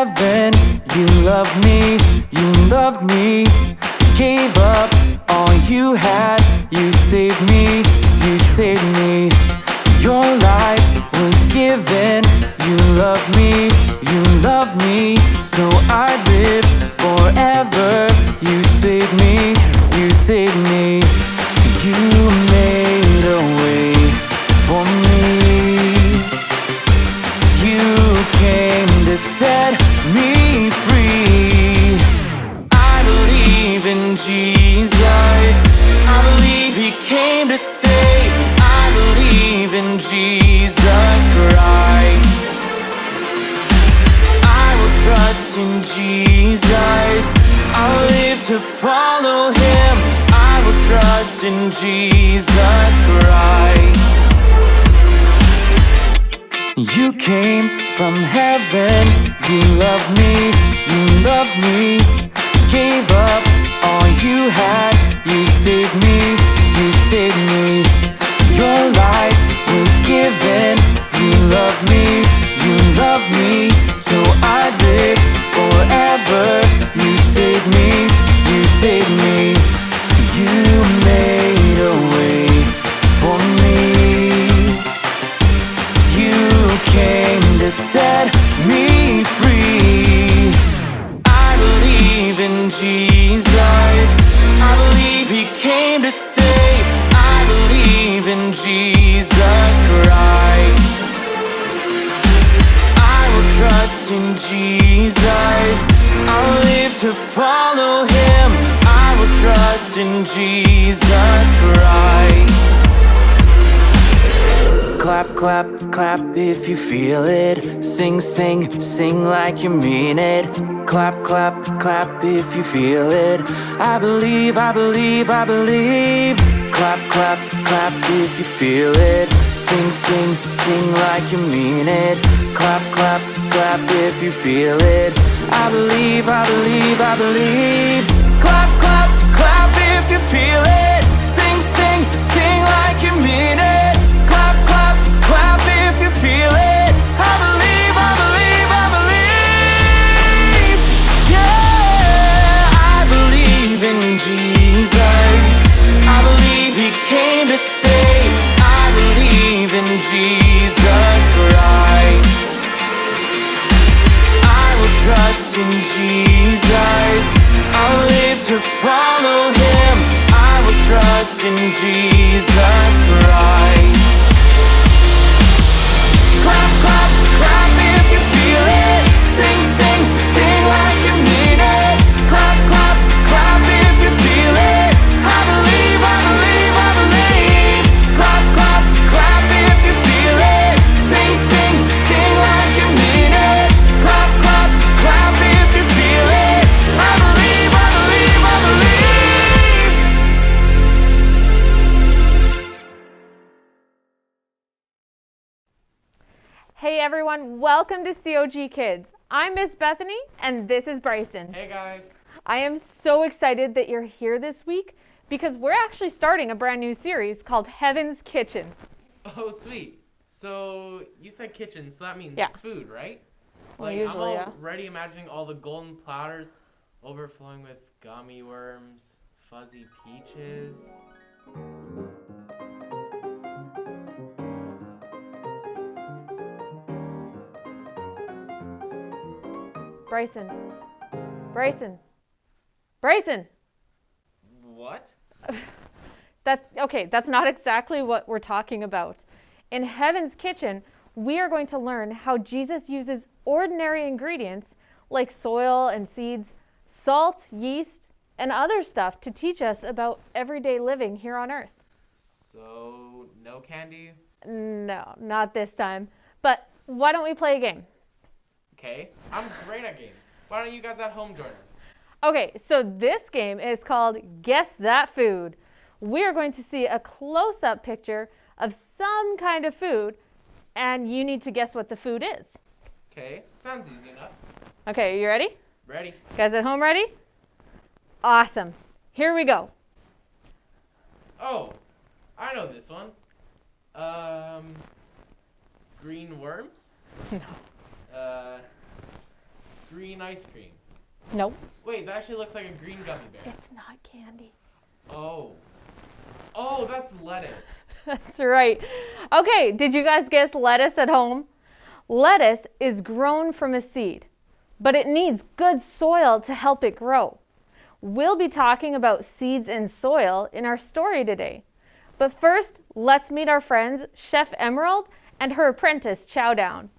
heaven, you loved me, gave up all you had, you saved me, your life was given, you loved me, so I live forever, you saved me, you made a way for me, you came to set me free. I believe in Jesus, I believe He came to save, I believe in Jesus Christ. I will trust in Jesus, I'll live to follow Him, I will trust in Jesus Christ. You came from heaven, you loved me, gave up all you had, you saved me, your life was given, you loved me, so I live forever, you saved me, you made a way for me, you came to set me free. I believe in Jesus, I believe He came to save, I believe in Jesus Christ. I will trust in Jesus, I'll live to follow Him, I will trust in Jesus Christ. Clap, clap, clap if you feel it. Sing, sing, sing like you mean it. Clap, clap, clap if you feel it. I believe, I believe, I believe. Clap, clap, clap if you feel it. Sing, sing, sing like you mean it. Clap, clap, clap if you feel it. I believe, I believe, I believe. Clap, clap, clap if you feel it. Sing, sing, sing like you mean it. Clap, clap, clap if you feel it. I believe, I believe, I believe. Yeah, I believe in Jesus, I believe He came to save, I believe in Jesus Christ. I will trust in Jesus, I'll live to follow Him, I will trust in Jesus Christ. Clap, clap, clap if you feel it. Sing, sing, sing like you mean it. Clap, clap, clap if you feel it. I believe, I believe, I believe. Clap, clap, clap if you feel it. Sing, sing, sing like you mean it. Clap, clap, clap if you feel it. I believe, I believe, I believe. Hey everyone, welcome to COG Kids. I'm Miss Bethany and this is Bryson. Hey guys. I am so excited that you're here this week because we're actually starting a brand new series called Heaven's Kitchen. Oh, sweet. So you said kitchen, so that means Yeah. food, right? Well, usually, I'm already imagining all the golden platters overflowing with gummy worms, fuzzy peaches. Bryson. What? That's not exactly what we're talking about. In Heaven's Kitchen, we are going to learn how Jesus uses ordinary ingredients like soil and seeds, salt, yeast, and other stuff to teach us about everyday living here on earth. So, no candy? No, not this time. But why don't we play a game? Okay, I'm great at games. Why don't you guys at home join us? Okay, so this game is called Guess That Food. We are going to see a close-up picture of some kind of food, and you need to guess what the food is. Okay, sounds easy enough. Okay, you ready? Ready? Guys at home ready? Awesome. Here we go. Oh, I know this one. Green worms? No. green ice cream. Nope. Wait, that actually looks like a green gummy bear. It's not candy. Oh. Oh, that's lettuce. That's right. Okay, did you guys guess lettuce at home? Lettuce is grown from a seed, but it needs good soil to help it grow. We'll be talking about seeds and soil in our story today. But first, let's meet our friends, Chef Emerald and her apprentice, Chow Down.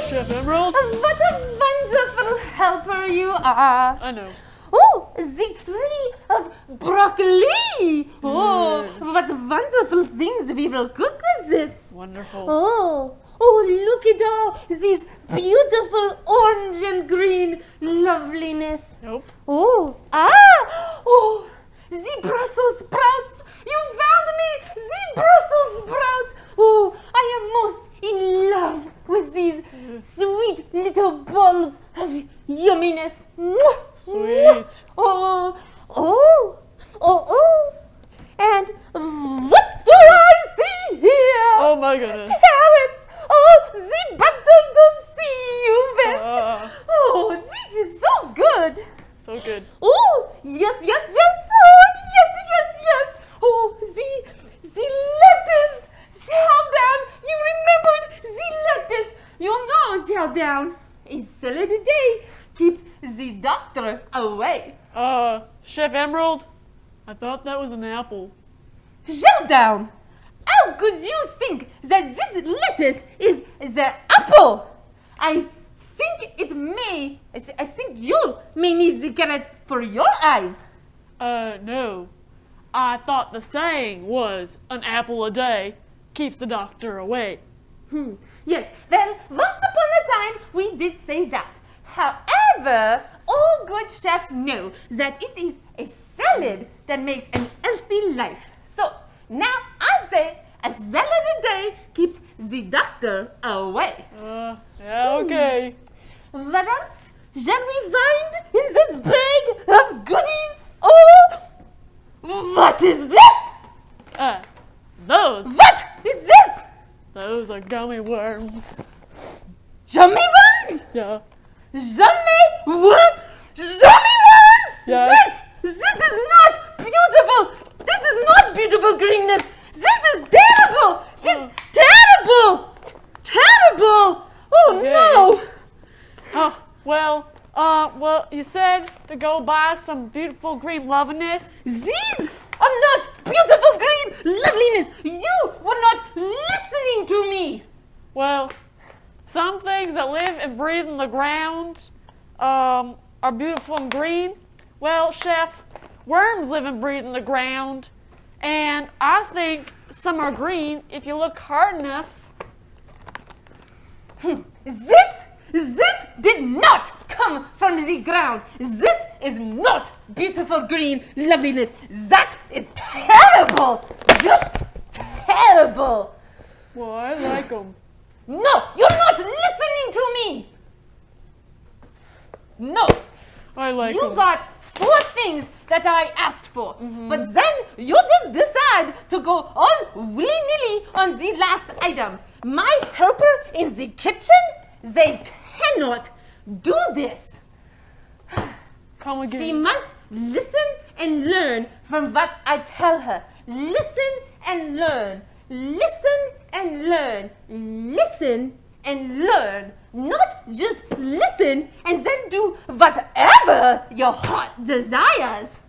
Chef Emerald? What a wonderful helper you are. I know. Oh, the tree of broccoli. Oh, what wonderful things we will cook with this. Wonderful. Oh, look at all these beautiful orange and green loveliness. Nope. Oh, the Brussels sprouts. You found me, the Brussels sprouts. Oh, I am most in love with these sweet little balls of yumminess. Sweet. Oh. And what do I see here? Oh my goodness. Carrots. Oh, the butter to see you with. Oh, this is so good. So good. Oh, yes. Oh, yes. Oh, the lettuce. Chow Down, you remembered the lettuce. You know, Chow Down, a salad a day keeps the doctor away. Chef Emerald, I thought that was an apple. Chow Down, how could you think that this lettuce is the apple? I think you may need the carrot for your eyes. No. I thought the saying was an apple a day keeps the doctor away. Yes, well, once upon a time we did say that. However, all good chefs know that it is a salad that makes an healthy life. So now I say a salad a day keeps the doctor away. Yeah, okay. What else shall we find in this bag of goodies? Oh, what is this? Those. What is this? Those are gummy worms. Gummy worms? Yeah. Gummy worms? Gummy worms? Yes. This is not beautiful. This is not beautiful greenness. This is terrible. She's terrible. Terrible. Oh Okay. no. Well, you said to go buy some beautiful green loveliness. These are not beautiful green loveliness. You were not listening to me. Well, some things that live and breathe in the ground are beautiful and green. Well, Chef, worms live and breathe in the ground, and I think some are green if you look hard enough. This did not come from the ground. This is not beautiful green loveliness. That is terrible. Just terrible. Well, I like them. No, you're not listening to me. No, I like you them. got 4 things that I asked for, but then you just decide to go all willy-nilly on the last item. My helper in the kitchen, they cannot do this. Come again. She must listen and learn from what I tell her. Listen and learn. Listen and learn. Listen and learn. Not just listen and then do whatever your heart desires.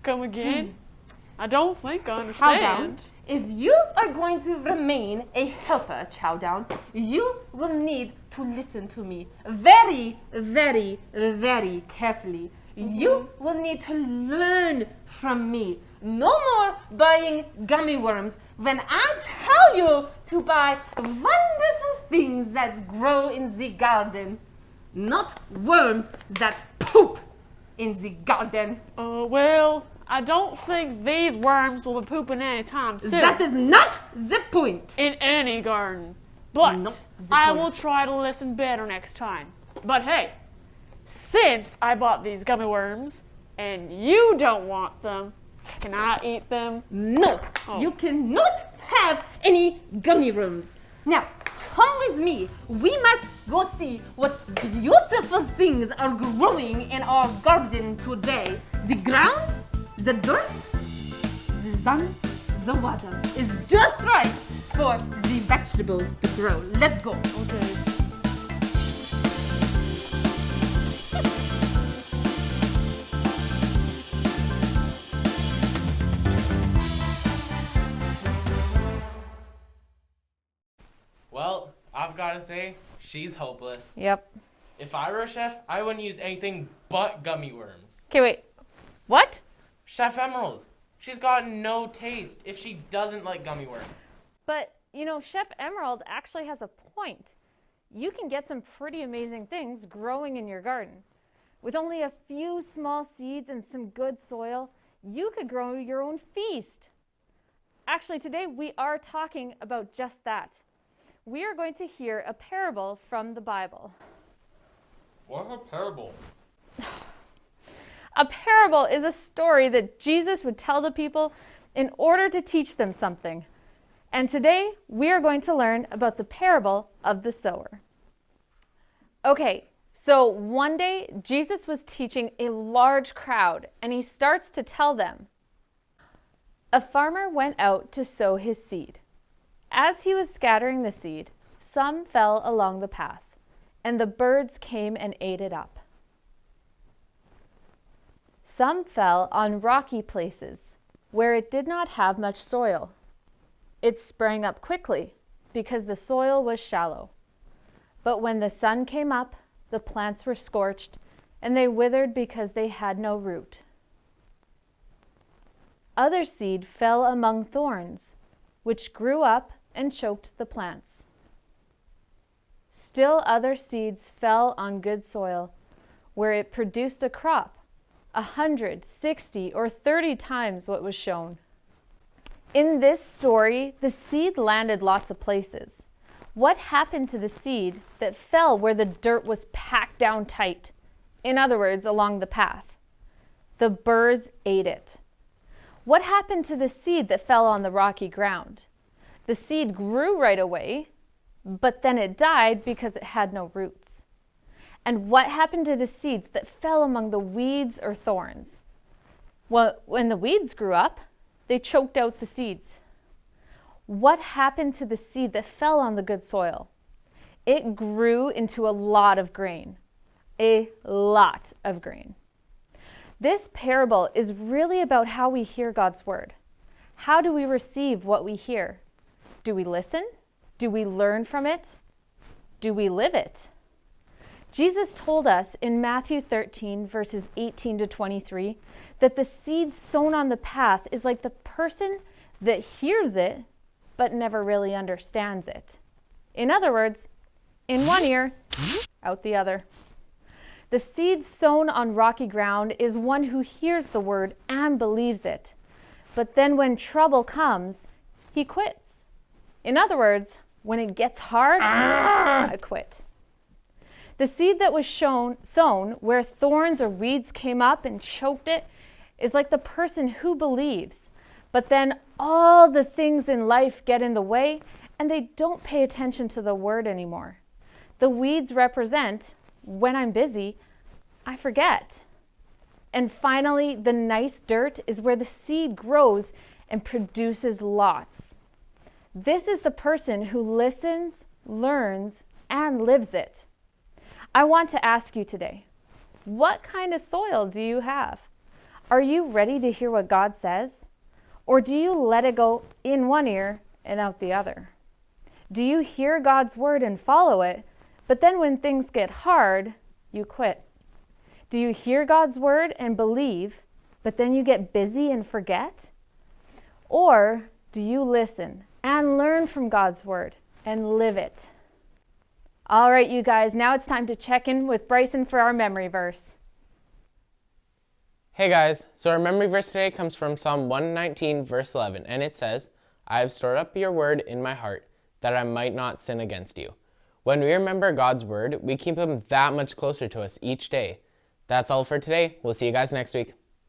Come again. I don't think I Chow Down, understand. if you are going to remain a helper, Chow Down, you will need to listen to me very, very, very carefully. You will need to learn from me. No more buying gummy worms when I tell you to buy wonderful things that grow in the garden, not worms that poop in the garden. Well, I don't think these worms will be pooping anytime soon. That is not the point. In any garden. But Not the I point. will try to listen better next time. But hey, since I bought these gummy worms and you don't want them, can I eat them? No, you cannot have any gummy worms. Now, come with me. We must go see what beautiful things are growing in our garden today. The ground, the dirt, the sun, the water is just right for the vegetables to grow. Let's go. Okay. Well, I've got to say, she's hopeless. Yep. If I were a chef, I wouldn't use anything but gummy worms. Okay, wait. What? Chef Emerald, she's got no taste if she doesn't like gummy worms. But, you know, Chef Emerald actually has a point. You can get some pretty amazing things growing in your garden. With only a few small seeds and some good soil, you could grow your own feast. Actually, today we are talking about just that. We are going to hear a parable from the Bible. What's a parable? A parable is a story that Jesus would tell the people in order to teach them something. And today we are going to learn about the parable of the sower. Okay, so one day Jesus was teaching a large crowd and he starts to tell them, a farmer went out to sow his seed. As he was scattering the seed, some fell along the path, and the birds came and ate it up. Some fell on rocky places, where it did not have much soil. It sprang up quickly, because the soil was shallow. But when the sun came up, the plants were scorched, and they withered because they had no root. Other seed fell among thorns, which grew up and choked the plants. Still other seeds fell on good soil, where it produced a crop, 100, 60, or 30 times what was shown. In this story, the seed landed lots of places. What happened to the seed that fell where the dirt was packed down tight? In other words, along the path. The birds ate it. What happened to the seed that fell on the rocky ground? The seed grew right away, but then it died because it had no roots. And what happened to the seeds that fell among the weeds or thorns? Well, when the weeds grew up, they choked out the seeds. What happened to the seed that fell on the good soil? It grew into a lot of grain. A lot of grain. This parable is really about how we hear God's word. How do we receive what we hear? Do we listen? Do we learn from it? Do we live it? Jesus told us in Matthew 13, verses 18 to 23, that the seed sown on the path is like the person that hears it, but never really understands it. In other words, in one ear, out the other. The seed sown on rocky ground is one who hears the word and believes it. But then when trouble comes, he quits. In other words, when it gets hard, I quit. The seed that was sown where thorns or weeds came up and choked it is like the person who believes, but then all the things in life get in the way and they don't pay attention to the word anymore. The weeds represent, when I'm busy, I forget. And finally, the nice dirt is where the seed grows and produces lots. This is the person who listens, learns, and lives it. I want to ask you today, what kind of soil do you have? Are you ready to hear what God says? Or do you let it go in one ear and out the other? Do you hear God's word and follow it, but then when things get hard, you quit? Do you hear God's word and believe, but then you get busy and forget? Or do you listen and learn from God's word and live it? All right, you guys, now it's time to check in with Bryson for our memory verse. Hey guys, so our memory verse today comes from Psalm 119, verse 11, and it says, I have stored up your word in my heart, that I might not sin against you. When we remember God's word, we keep him that much closer to us each day. That's all for today. We'll see you guys next week.